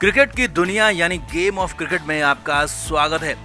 Cricket की दुनिया यानी गेम ऑफ क्रिकेट में आपका स्वागत है।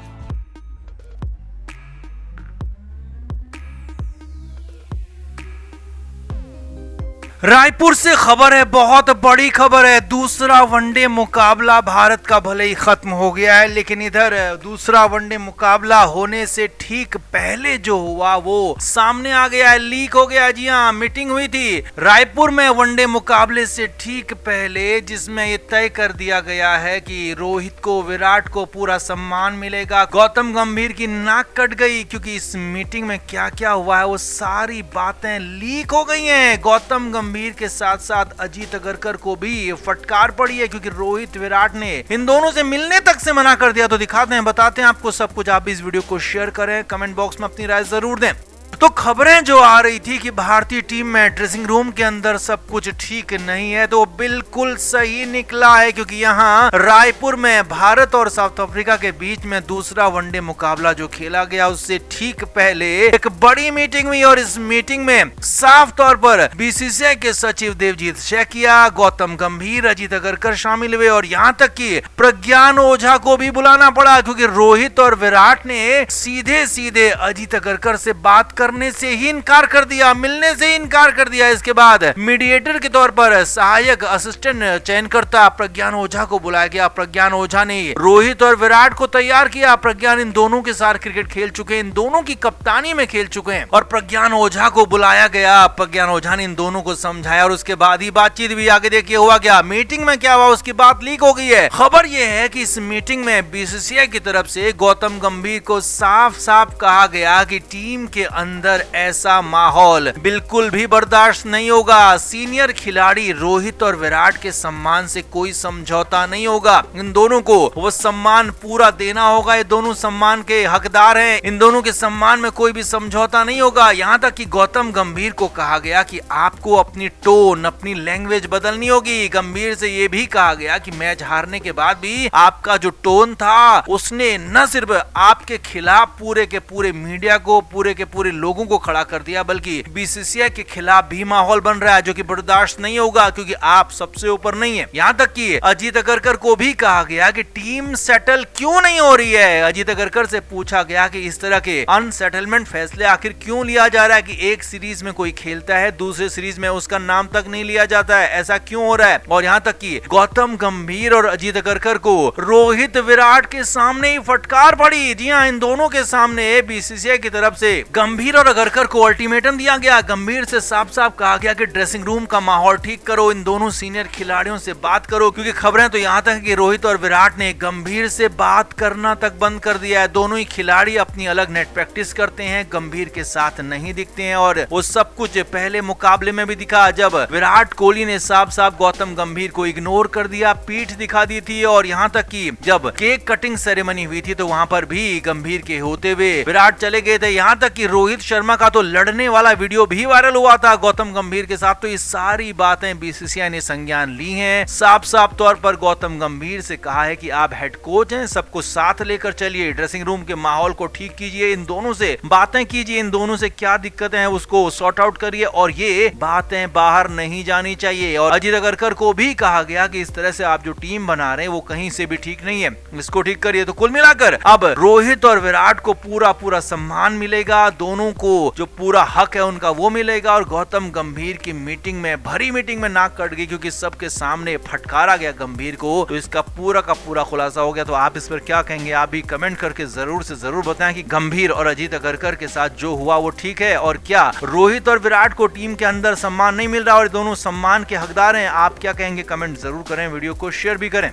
रायपुर से खबर है, बहुत बड़ी खबर है। दूसरा वनडे मुकाबला भारत का भले ही खत्म हो गया है, लेकिन इधर दूसरा वनडे मुकाबला होने से ठीक पहले जो हुआ वो सामने आ गया है, लीक हो गया। जी हाँ, मीटिंग हुई थी रायपुर में वनडे मुकाबले से ठीक पहले, जिसमें ये तय कर दिया गया है कि रोहित को, विराट को पूरा सम्मान मिलेगा। गौतम गंभीर की नाक कट गई क्योंकि इस मीटिंग में क्या क्या हुआ है वो सारी बातें लीक हो गई हैं। गौतम गंभीर के साथ साथ अजीत अगरकर को भी फटकार पड़ी है क्योंकि रोहित, विराट ने इन दोनों से मिलने तक से मना कर दिया। तो दिखाते हैं, बताते हैं आपको सब कुछ। आप इस वीडियो को शेयर करें, कमेंट बॉक्स में अपनी राय जरूर दें। तो खबरें जो आ रही थी कि भारतीय टीम में ड्रेसिंग रूम के अंदर सब कुछ ठीक नहीं है, तो बिल्कुल सही निकला है क्योंकि यहाँ रायपुर में भारत और साउथ अफ्रीका के बीच में दूसरा वनडे मुकाबला जो खेला गया उससे ठीक पहले एक बड़ी मीटिंग हुई और इस मीटिंग में साफ तौर पर बीसीसीआई के सचिव देवजीत सैकिया, गौतम गंभीर, अजीत अगरकर शामिल हुए और यहाँ तक कि प्रज्ञान ओझा को भी बुलाना पड़ा क्योंकि रोहित और विराट ने सीधे सीधे अजीत अगरकर से बात करने से ही इनकार कर दिया, मिलने से ही इनकार कर दिया। इसके बाद मीडिएटर के तौर पर सहायक असिस्टेंट चयनकर्ता प्रज्ञान ओझा को बुलाया गया। प्रज्ञान ओझा ने रोहित और विराट को तैयार किया। प्रज्ञान इन दोनों के साथ क्रिकेट खेल चुके हैं, इन दोनों की कप्तानी में खेल चुके हैं और प्रज्ञान ओझा को बुलाया गया। प्रज्ञान ओझा ने इन दोनों को समझाया और उसके बाद ही बातचीत भी आगे देखिए हुआ क्या। मीटिंग में क्या हुआ उसकी बात लीक हो गई है। खबर यह है कि इस मीटिंग में बीसीसीआई की तरफ से गौतम गंभीर को साफ साफ कहा गया कि टीम के अंदर ऐसा माहौल बिल्कुल भी बर्दाश्त नहीं होगा। सीनियर खिलाड़ी रोहित और विराट के सम्मान से कोई समझौता नहीं होगा। इन दोनों को वो सम्मान पूरा देना होगा, ये दोनों सम्मान के हकदार हैं, इन दोनों के सम्मान में कोई भी समझौता नहीं होगा। यहाँ तक कि गौतम गंभीर को कहा गया कि आपको अपनी टोन, अपनी लैंग्वेज बदलनी होगी। गंभीर से ये भी कहा गया कि मैच हारने के बाद भी आपका जो टोन था उसने न सिर्फ आपके खिलाफ पूरे के पूरे मीडिया को, पूरे के पूरे लोगों को खड़ा कर दिया, बल्कि बीसीसीआई के खिलाफ भी माहौल बन रहा है जो कि बर्दाश्त नहीं होगा क्योंकि आप सबसे ऊपर नहीं है। यहाँ तक कि अजीत अगरकर को भी कहा गया कि टीम सेटल क्यों नहीं हो रही है। अजीत अगरकर से पूछा गया कि इस तरह के अनसेटलमेंट फैसले आखिर क्यों लिया जा रहा है कि एक सीरीज में कोई खेलता है, दूसरे सीरीज में उसका नाम तक नहीं लिया जाता है, ऐसा क्यों हो रहा है। और यहाँ तक कि गौतम गंभीर और अजीत अगरकर को रोहित, विराट के सामने ही फटकार पड़ी। जी हाँ, इन दोनों के सामने बीसीसीआई की तरफ से गंभीर और अगरकर को अल्टीमेटम दिया गया। गंभीर से साफ साफ कहा गया कि ड्रेसिंग रूम का माहौल ठीक करो, इन दोनों सीनियर खिलाड़ियों से बात करो क्योंकि खबरें तो यहाँ तक कि रोहित और विराट ने गंभीर से बात करना तक बंद कर दिया है। दोनों ही खिलाड़ी अपनी अलग नेट प्रैक्टिस करते हैं, गंभीर के साथ नहीं दिखते हैं और वो सब कुछ पहले मुकाबले में भी दिखा जब विराट कोहली ने साफ साफ गौतम गंभीर को इग्नोर कर दिया, पीठ दिखा दी थी। और यहाँ तक कि जब केक कटिंग सेरेमनी हुई थी तो वहाँ पर भी गंभीर के होते हुए विराट चले गए थे। यहाँ तक कि रोहित शर्मा का तो लड़ने वाला वीडियो भी वायरल हुआ था गौतम गंभीर के साथ। तो ये सारी बातें बीसीसीआई ने संज्ञान ली हैं। साफ साफ तौर पर गौतम गंभीर से कहा है कि आप हेड कोच हैं, सबको साथ लेकर चलिए, ड्रेसिंग रूम के माहौल को ठीक कीजिए, इन दोनों से बातें कीजिए, इन दोनों से क्या दिक्कतें हैं उसको सॉर्ट आउट करिए और ये बातें बाहर नहीं जानी चाहिए। और अजीत अगरकर को भी कहा गया कि इस तरह से आप जो टीम बना रहे हैं वो कहीं से भी ठीक नहीं है, इसको ठीक करिए। तो कुल मिलाकर अब रोहित और विराट को पूरा पूरा सम्मान मिलेगा, दोनों को जो पूरा हक है उनका वो मिलेगा। और गौतम गंभीर की मीटिंग में, भरी मीटिंग में नाक कट गई क्योंकि सबके सामने फटकारा गया गंभीर को, तो इसका पूरा का पूरा खुलासा हो गया। तो आप इस पर क्या कहेंगे, आप भी कमेंट करके जरूर से जरूर बताएं कि गंभीर और अजीत अगरकर के साथ जो हुआ वो ठीक है और क्या रोहित और विराट को टीम के अंदर सम्मान नहीं मिल रहा और दोनों सम्मान के हकदार हैं। आप क्या कहेंगे, कमेंट जरूर करें, वीडियो को शेयर भी करें।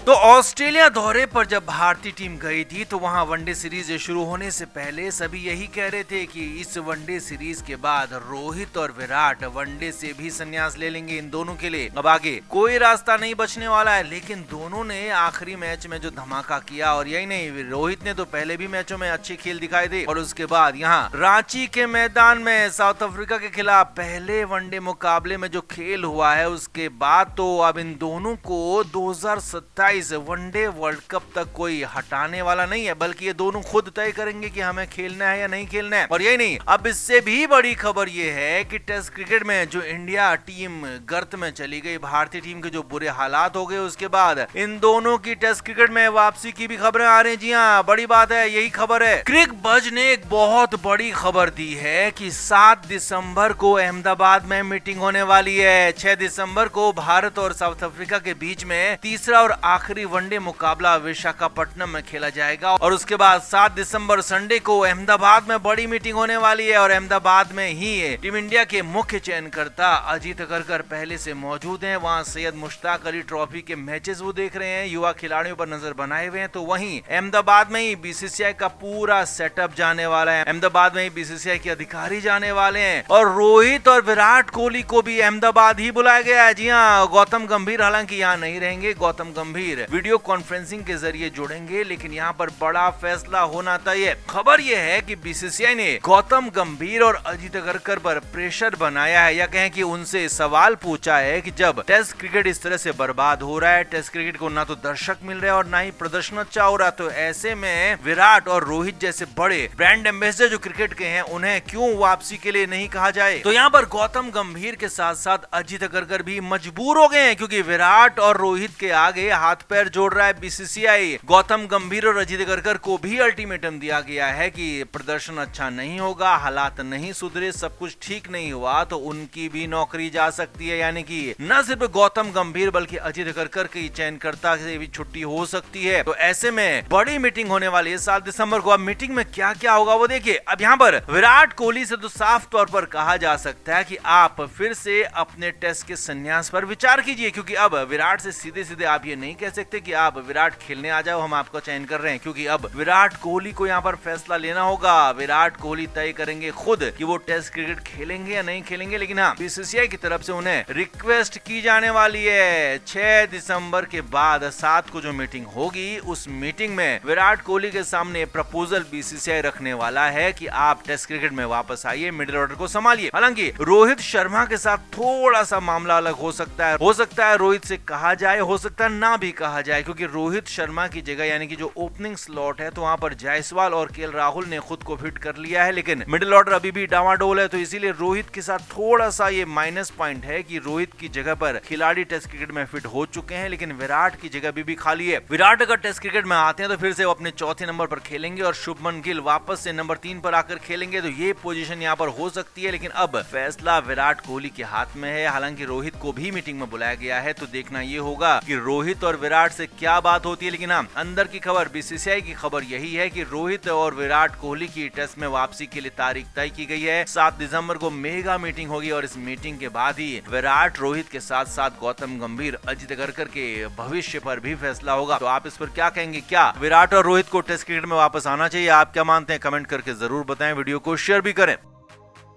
तो ऑस्ट्रेलिया दौरे पर जब भारतीय टीम गई थी तो वहां वनडे सीरीज शुरू होने से पहले सभी यही कह रहे थे कि इस वनडे सीरीज के बाद रोहित और विराट वनडे से भी संन्यास ले लेंगे। इन दोनों के लिए अब आगे कोई रास्ता नहीं बचने वाला है। लेकिन दोनों ने आखिरी मैच में जो धमाका किया, और यही नहीं, रोहित ने तो पहले भी मैचों में अच्छे खेल दिखाए थे और उसके बाद यहाँ रांची के मैदान में साउथ अफ्रीका के खिलाफ पहले वनडे मुकाबले में जो खेल हुआ है उसके बाद तो अब इन दोनों को 2027 फ्रेंचाइज वनडे वर्ल्ड कप तक कोई हटाने वाला नहीं है, बल्कि ये दोनों खुद तय करेंगे कि हमें खेलना है या नहीं खेलना है। और यही नहीं, अब इससे भी बड़ी खबर ये है कि टेस्ट क्रिकेट में जो इंडिया टीम गर्त में चली गई, भारतीय टीम के जो बुरे हालात हो गए, उसके बाद इन दोनों की टेस्ट क्रिकेट में वापसी की भी खबरें आ रही हैं। जी हाँ, बड़ी बात है, यही खबर है। क्रिक बज ने एक बहुत बड़ी खबर दी है कि 7 दिसंबर को अहमदाबाद में मीटिंग होने वाली है। 6 दिसंबर को भारत और साउथ अफ्रीका के बीच में तीसरा और आखिरी वनडे मुकाबला विशाखापट्टनम में खेला जाएगा और उसके बाद 7 दिसंबर संडे को अहमदाबाद में बड़ी मीटिंग होने वाली है और अहमदाबाद में ही टीम इंडिया के मुख्य चयनकर्ता अजीत अगरकर पहले से मौजूद हैं। वहां सैयद मुश्ताक अली ट्रॉफी के मैचेस वो देख रहे हैं, युवा खिलाड़ियों पर नजर बनाए हुए हैं। तो वहीं अहमदाबाद में ही बीसीसीआई का पूरा सेटअप जाने वाला है, अहमदाबाद में ही बीसीसीआई के अधिकारी जाने वाले हैं और रोहित और विराट कोहली को भी अहमदाबाद ही बुलाया गया है। जी हाँ, गौतम गंभीर हालांकि यहाँ नहीं रहेंगे, गौतम गंभीर वीडियो कॉन्फ्रेंसिंग के जरिए जुड़ेंगे, लेकिन यहाँ पर बड़ा फैसला होना तय। खबर यह है कि बीसीसीआई ने गौतम गंभीर और अजीत अगरकर पर प्रेशर बनाया है, या कहें कि उनसे सवाल पूछा है कि जब टेस्ट क्रिकेट इस तरह से बर्बाद हो रहा है, टेस्ट क्रिकेट को ना तो दर्शक मिल रहे हैं और ना ही प्रदर्शन अच्छा हो रहा, तो ऐसे में विराट और रोहित जैसे बड़े ब्रांड एम्बेसडर जो क्रिकेट के हैं, उन्हें क्यों वापसी के लिए नहीं कहा जाए। तो यहाँ पर गौतम गंभीर के साथ साथ अजीत अगरकर भी मजबूर हो गए हैं, क्योंकि विराट और रोहित के आगे हाथ पैर जोड़ रहा है बीसीसीआई। गौतम गंभीर और अजीत अगरकर को भी अल्टीमेटम दिया गया है कि प्रदर्शन अच्छा नहीं होगा, हालात नहीं सुधरे, सब कुछ ठीक नहीं हुआ तो उनकी भी नौकरी जा सकती है। यानी कि न सिर्फ गौतम गंभीर बल्कि अजीत अगरकर की चयनकर्ता से भी छुट्टी हो सकती है। तो ऐसे में बड़ी मीटिंग होने वाली है 7 दिसंबर को। अब मीटिंग में क्या क्या होगा वो देखिए। अब यहाँ पर विराट कोहली से तो साफ तौर पर कहा जा सकता है कि आप फिर से अपने टेस्ट के संन्यास पर विचार कीजिए, क्योंकि अब विराट से सीधे सीधे आप ये नहीं कह सकते कि आप विराट खेलने आ जाओ, हम आपका चयन कर रहे हैं, क्योंकि अब विराट कोहली को यहाँ पर फैसला लेना होगा। विराट कोहली तय करेंगे खुद कि वो टेस्ट क्रिकेट खेलेंगे या नहीं खेलेंगे, लेकिन हाँ, बीसीसीआई की तरफ से उन्हें रिक्वेस्ट की जाने वाली है। 6 दिसंबर के बाद 7 को जो मीटिंग होगी, उस मीटिंग में विराट कोहली के सामने प्रपोजल बीसीसीआई रखने वाला है कि आप टेस्ट क्रिकेट में वापस आइए, मिडिल ऑर्डर को संभालिए। हालांकि रोहित शर्मा के साथ थोड़ा सा मामला अलग हो सकता है रोहित से कहा जाए, हो सकता है ना भी कहा जाए, क्योंकि रोहित शर्मा की जगह यानी कि जो ओपनिंग स्लॉट है, तो वहां पर जायसवाल और केएल राहुल ने खुद को फिट कर लिया है, लेकिन मिडिल ऑर्डर अभी भी डामाडोल है। तो इसीलिए रोहित के साथ थोड़ा सा ये माइनस पॉइंट है कि रोहित की जगह पर खिलाड़ी टेस्ट क्रिकेट में फिट हो चुके हैं, लेकिन विराट की जगह भी खाली है। विराट अगर टेस्ट क्रिकेट में आते हैं तो फिर से वो अपने चौथे नंबर पर खेलेंगे और शुभमन गिल वापस से नंबर 3 पर आकर खेलेंगे, तो ये पोजीशन यहाँ पर हो सकती है। लेकिन अब फैसला विराट कोहली के हाथ में है। हालांकि रोहित को भी मीटिंग में बुलाया गया है, तो देखना ये होगा कि रोहित और विराट से क्या बात होती है। लेकिन हाँ, अंदर की खबर, बीसीसीआई की खबर यही है कि रोहित और विराट कोहली की टेस्ट में वापसी के लिए तारीख तय की गई है। 7 दिसंबर को मेगा मीटिंग होगी और इस मीटिंग के बाद ही विराट, रोहित के साथ साथ गौतम गंभीर, अजीत अगरकर के भविष्य पर भी फैसला होगा। तो आप इस पर क्या कहेंगे? क्या विराट और रोहित को टेस्ट क्रिकेट में वापस आना चाहिए? आप क्या मानते हैं? कमेंट करके जरूर बताएं, वीडियो को शेयर भी करें।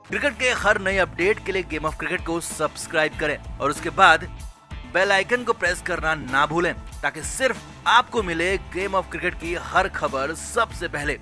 क्रिकेट के हर नए अपडेट के लिए गेम ऑफ क्रिकेट को सब्सक्राइब करें और उसके बाद बेल आइकन को प्रेस करना ना भूलें, ताकि सिर्फ आपको मिले गेम ऑफ क्रिकेट की हर खबर सबसे पहले।